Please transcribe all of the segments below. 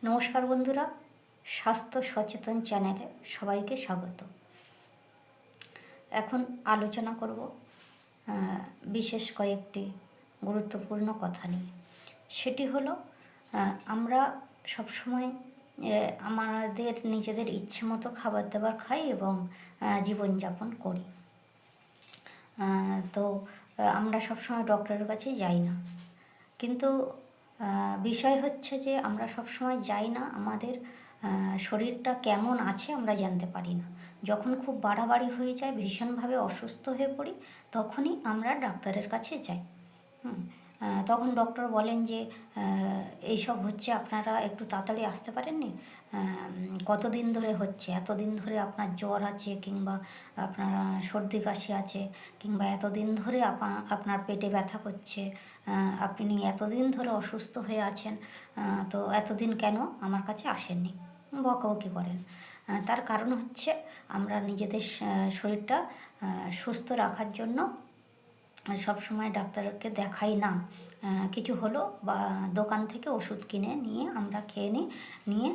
নমস্কার বন্ধুরা, স্বাস্থ্য সচেতন চ্যানেলে সবাইকে স্বাগত। এখন আলোচনা করব বিশেষ কয়েকটি গুরুত্বপূর্ণ কথা নিয়ে। সেটি হলো আমরা সবসময় আমাদের নিজেদের ইচ্ছে মতো খাবার দাবার খাই এবং জীবনযাপন করি। তো আমরা সবসময় ডক্টরের কাছে যাই না, কিন্তু বিষয় হচ্ছে যে আমরা সবসময় যাই না, আমাদের শরীরটা কেমন আছে আমরা জানতে পারি না। যখন খুব বাড়াবাড়ি হয়ে যায়, ভীষণভাবে অসুস্থ হয়ে পড়ি, তখনই আমরা ডাক্তারের কাছে যাই। তখন ডক্টর বলেন যে এইসব হচ্ছে, আপনারা একটু তাড়াতাড়ি আসতে পারেননি, কতদিন ধরে হচ্ছে, এতদিন ধরে আপনার জ্বর আছে, কিংবা আপনার সর্দি কাশি আছে, কিংবা এতদিন ধরে আপনার পেটে ব্যথা করছে, আপনি এতদিন ধরে অসুস্থ হয়ে আছেন, তো এতদিন কেন আমার কাছে আসেননি, বকাবকি করেন। তার কারণ হচ্ছে আমরা নিজেদের শরীরটা সুস্থ রাখার জন্য সবসময় ডাক্তারকে দেখাই না। কিছু হলো বা দোকান থেকে ওষুধ কিনে নিয়ে আমরা খেয়ে নিয়ে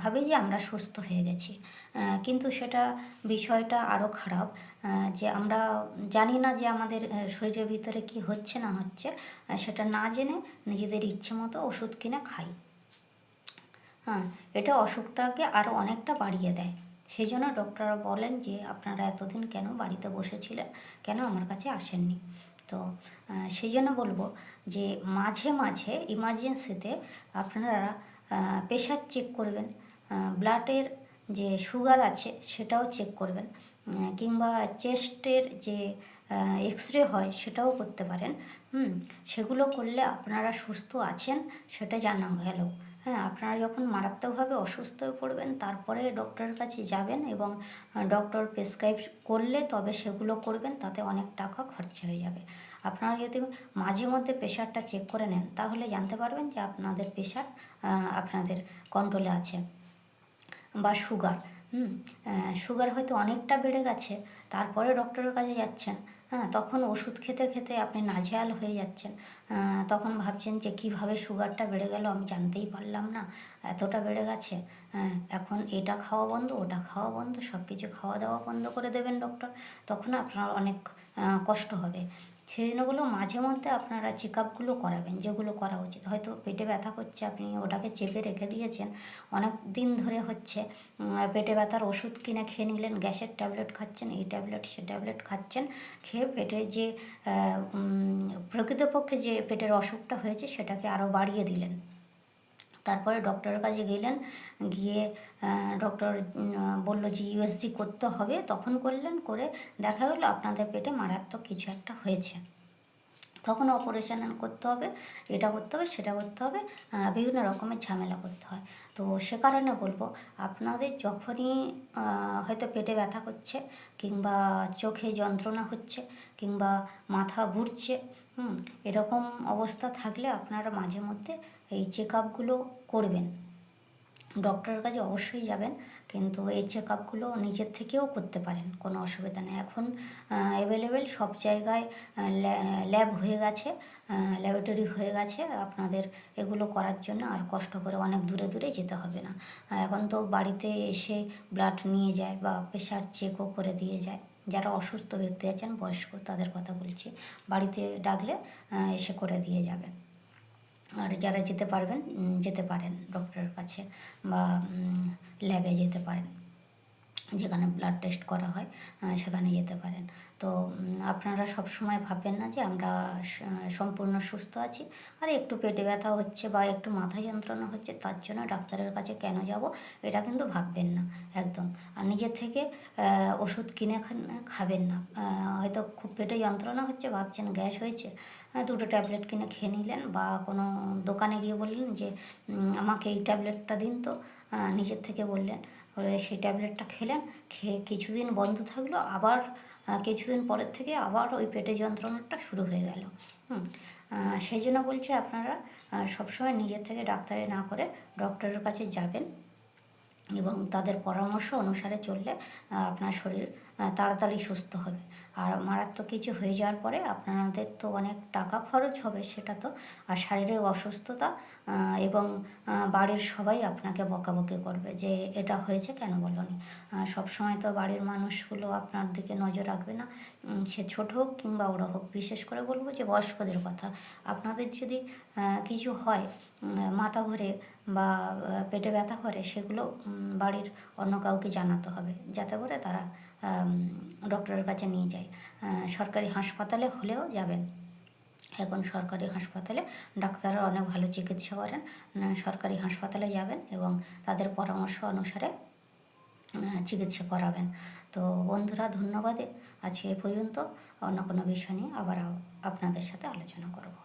ভাবি যে আমরা সুস্থ হয়ে গেছি, কিন্তু সেটা বিষয়টা আরও খারাপ। যে আমরা জানি না যে আমাদের শরীরের ভিতরে কি হচ্ছে না হচ্ছে, সেটা না জেনে নিজেদের ইচ্ছে মতো ওষুধ কিনে খাই। এটা অসুখটাকে আরও অনেকটা বাড়িয়ে দেয়। সেই জন্য ডক্টররা বলেন যে আপনারা এতদিন কেন বাড়িতে বসেছিলেন, কেন আমার কাছে আসেননি। তো সেই জন্য বলবো যে মাঝে মাঝে ইমার্জেন্সিতে আপনারা প্রেশার চেক করবেন, ব্লাডের যে সুগার আছে সেটাও চেক করবেন, কিংবা চেস্টের যে এক্স রে হয় সেটাও করতে পারেন। সেগুলো করলে আপনারা সুস্থ আছেন সেটা জানা গেল। আপনারা যখন মারাত্মকভাবে অসুস্থ হয়ে পড়বেন, তারপরে ডক্টরের কাছে যাবেন এবং ডক্টর প্রেসক্রাইব করলে তবে সেগুলো করবেন, তাতে অনেক টাকা খরচা হয়ে যাবে। আপনারা যদি মাঝে মধ্যে প্রেশারটা চেক করে নেন, তাহলে জানতে পারবেন যে আপনাদের প্রেশার আপনাদের কন্ট্রোলে আছে। বা সুগার হয়তো অনেকটা বেড়ে গেছে, তারপরে ডক্টরের কাছে যাচ্ছেন, তখন ওষুধ খেতে খেতে আপনি নাজেহাল হয়ে যাচ্ছেন। তখন ভাবছেন যে কীভাবে সুগারটা বেড়ে গেল, আমি জানতেই পারলাম না, এতটা বেড়ে গেছে। এখন এটা খাওয়া বন্ধ, ওটা খাওয়া বন্ধ, সব কিছু খাওয়া দাওয়া বন্ধ করে দেবেন ডক্টর, তখন আপনার অনেক কষ্ট হবে। সেই জন্য বলবো মাঝে মধ্যে আপনারা চেক আপগুলো করাবেন, যেগুলো করা উচিত। হয়তো পেটে ব্যথা করছে, আপনি ওটাকে চেপে রেখে দিয়েছেন, অনেক দিন ধরে হচ্ছে, পেটে ব্যথার ওষুধ কিনে খেয়ে নিলেন, গ্যাসের ট্যাবলেট খাচ্ছেন, এই ট্যাবলেট সে ট্যাবলেট খাচ্ছেন, খেয়ে পেটে যে প্রকৃতপক্ষে যে পেটের অসুখটা হয়েছে সেটাকে আরও বাড়িয়ে দিলেন। তারপরে ডক্টরের কাছে গেলেন, গিয়ে ডক্টর বলল যে ইউএসজি করতে হবে, তখন করলেন, করে দেখা গেলো আপনাদের পেটে মারাত্মক কিছু একটা হয়েছে। তখন অপারেশন করতে হবে, এটা করতে হবে, সেটা করতে হবে, বিভিন্ন রকমের ঝামেলা করতে হয়। তো সে কারণে বলবো, আপনাদের যখনই হয়তো পেটে ব্যথা করছে, কিংবা চোখে যন্ত্রণা হচ্ছে, কিংবা মাথা ঘুরছে, এরকম অবস্থা থাকলে আপনারা মাঝে মধ্যে এই চেক আপগুলো করবেন। ডক্টরের কাছে অবশ্যই যাবেন, কিন্তু এই চেক আপগুলো নিজের থেকেও করতে পারেন, কোনো অসুবিধা নেই। এখন অ্যাভেলেবেল সব জায়গায় ল্যাব হয়ে গেছে, ল্যাবরেটরি হয়ে গেছে, আপনাদের এগুলো করার জন্য আর কষ্ট করে অনেক দূরে দূরে যেতে হবে না। এখন তো বাড়িতে এসে ব্লাড নিয়ে যায় বা প্রেশার চেকও করে দিয়ে যায়। যারা অসুস্থ ব্যক্তি আছেন, বয়স্ক, তাদের কথা বলছি, বাড়িতে ডাকলে এসে করে দিয়ে যাবে। আর যারা যেতে পারবেন, যেতে পারেন ডক্টরের কাছে, বা ল্যাবে যেতে পারেন, যেখানে ব্লাড টেস্ট করা হয় সেখানে যেতে পারেন। তো আপনারা সব সময় ভাববেন না যে আমরা সম্পূর্ণ সুস্থ আছি, আর একটু পেটে ব্যথা হচ্ছে বা একটু মাথা যন্ত্রণা হচ্ছে তার জন্য ডাক্তারের কাছে কেন যাব, এটা কিন্তু ভাববেন না একদম। আর নিজের থেকে ওষুধ কিনে খাবেন না। হয়তো খুব পেটে যন্ত্রণা হচ্ছে, ভাবছেন গ্যাস হয়েছে, দুটো ট্যাবলেট কিনে খেয়ে নিলেন, বা কোনো দোকানে গিয়ে বললেন যে আমাকে এই ট্যাবলেটটা দিন, তো নিজের থেকে বললেন, সেই ট্যাবলেটটা খেলেন, খেয়ে কিছুদিন বন্ধ থাকলো, আবার কিছুদিন পরের থেকে আবার ওই পেটে যন্ত্রণাটা শুরু হয়ে গেল। সেই জন্য বলছি, আপনারা সবসময় নিজের থেকে ডাক্তারে না করে ডক্টরের কাছে যাবেন, এবং তাদের পরামর্শ অনুসারে চললে আপনার শরীর তাড়াতাড়ি সুস্থ হবে। আর মারাত্মক কিছু হয়ে যাওয়ার পরে আপনাদের তো অনেক টাকা খরচ হবে, সেটা তো, আর শারীরিক অসুস্থতা, এবং বাড়ির সবাই আপনাকে বকাবকি করবে যে এটা হয়েছে কেন বলোনি। সবসময় তো বাড়ির মানুষগুলো আপনার দিকে নজর রাখবে না, সে ছোট হোক কিংবা বড় হোক। বিশেষ করে বলবো যে বয়স্কদের কথা, আপনাদের যদি কিছু হয়, মাথা ঘোরে বা পেটে ব্যথা করে, সেগুলো বাড়ির অন্য কাউকে জানাতে হবে, যাতে করে তারা ডক্টরের কাছে নিয়ে যায়। সরকারি হাসপাতালে হলেও যাবেন। এখন সরকারি হাসপাতালে ডাক্তাররা অনেক ভালো চিকিৎসা করেন। সরকারি হাসপাতালে যাবেন এবং তাদের পরামর্শ অনুসারে চিকিৎসা করাবেন। তো বন্ধুরা, ধন্যবাদ। আজকে এ পর্যন্ত। অন্য কোনো বিষয় নিয়ে আবার আপনাদের সাথে আলোচনা করব।